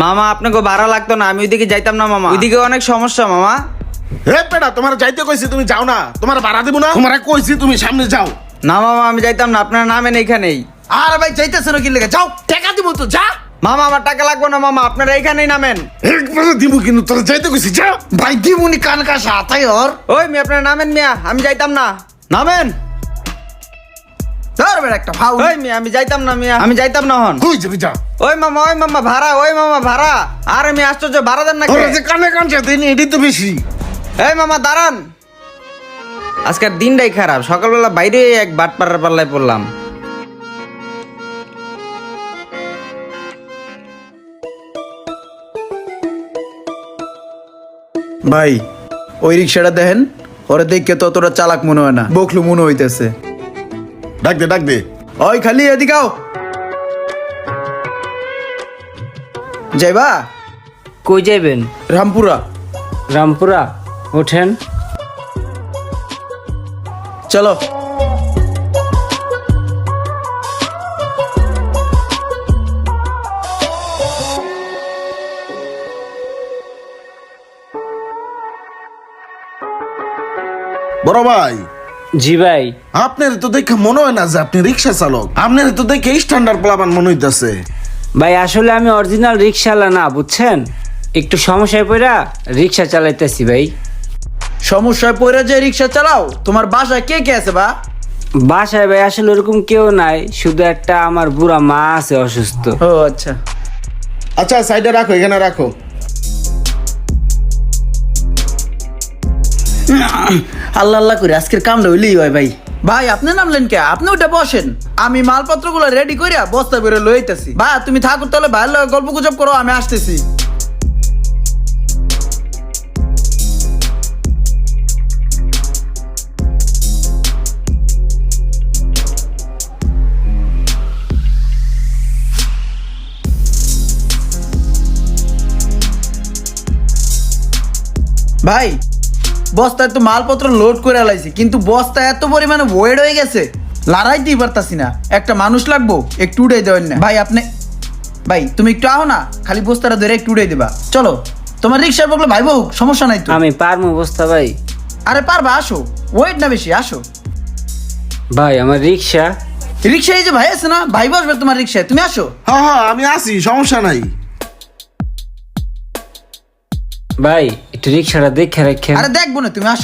মামা আপনাকে ভাড়া লাগতো না, আমি ওইদিকে যাইতাম না মামা, ওইদিকে অনেক সমস্যা মামা। হে বেটা, তোমার যাইতে কইছি, তুমি যাও না। তোমার ভাড়া দিব না, তোমার কইছি তুমি সামনে যাও। না মামা আমি যাইতাম না, আপনারা নামেন এইখানেই। আরে ভাই যাইতেছ না কি লেগে, যাও টাকা দিব তো, যা। মামা আমার টাকা লাগবে না মামা, আপনারা এইখানেই নামেন। একবারে দিব কিন্তু, তোর যাইতে কইছি যা। ভাই দিমুনি কান কাশা তাই ওর। ওই মিয়া আপনারা নামেন মিয়া, আমি যাইতাম না, নামেন। ধর বেটা একটা ফাউল। ওই মিয়া আমি যাইতাম না মিয়া, আমি যাইতাম না হন। কই যাবি যা। ওই মামা ভাড়া, ওই মামা ভাড়া। আরে মিয়া আশ্চর্য, ভাড়া দেন না কে? তোর যে কানে কানছে তুই এটাই তো বেশি। এই মামা দাঁড়ান, আজকের দিনটাই খারাপ, সকালবেলা বাইরে এক বাটপাড়ার পাল্লায় পড়লাম। ভাই ওই রিক্সাটা দেখেন, ওরে দেখে তো তোরা চালাক মনে হয় না, বকলু মনে হইতেছে। ডাক দে ডাক দে। ওই খালি এদিকাও যাইবা কই যাইবেন? রামপুরা। রামপুরা, ওঠেন। চলো। বড় ভাই, জি ভাই। আপনার তো দেখে মনে হয় না যে আপনি রিক্সা চালক। আপনার তো দেখে স্ট্যান্ডার্ড প্লাবান মনে হইতাছে। ভাই আসলে আমি অরিজিনাল রিক্সাওয়ালা না, বুঝছেন, একটু সমস্যায় পড়া রিক্সা চালাইতেছি ভাই। সমস্যায় পড়ে যে রিক্সা চালাও, তোমার বাসায় কে কে আছে বা? বাসায় ভাই আসলে ওরকম কেউ নাই, শুধু একটা আমার বুড়া মা আছে অসুস্থ। ও আচ্ছা। আচ্ছা সাইডে রাখো, এখানে রাখো। আল্লাহ আল্লাহ করে আজকের কামটা হইলেই হয় ভাই। ভাই আপনি নামলেন কে? আপনি ওটা বসেন, আমি মালপত্রগুলো রেডি করিয়া বস্তা করে লইতেছি। ভাই তুমি থাকো তাহলে, ভাইয়ের লগে গল্প গুজব করো, আমি আসতেছি। ভাই বস্তায় তো মালপত্র লোড করে লাইছি, কিন্তু বস্তা এত পরিমাণে ওয়েট হয়ে গেছে, লড়াইতেই পারতাছি না। একটা মানুষ লাগবো, একটু উড়াই দেবেন না ভাই আপনি। ভাই তুমি একটু আহো না, খালি বস্তাটা ধরে একটু উড়াই দেবা। চলো, তোমার রিক্সার বকলে ভাই বউ সমস্যা নাই তো। আমি পারবো বস্তা ভাই। আরে পারবা, আসো, ওয়েট না বেশি, আসো। ভাই আমার রিক্সা। রিক্সায় যে ভাই আছে না, ভাই বসবে তোমার রিক্সায়, তুমি আসো। হ্যাঁ হ্যাঁ আমি আসি, সমস্যা নাই। ভাই একটু রিক্সাটা দেখে রাখেন। আরে দেখবো না, তুমি আসো।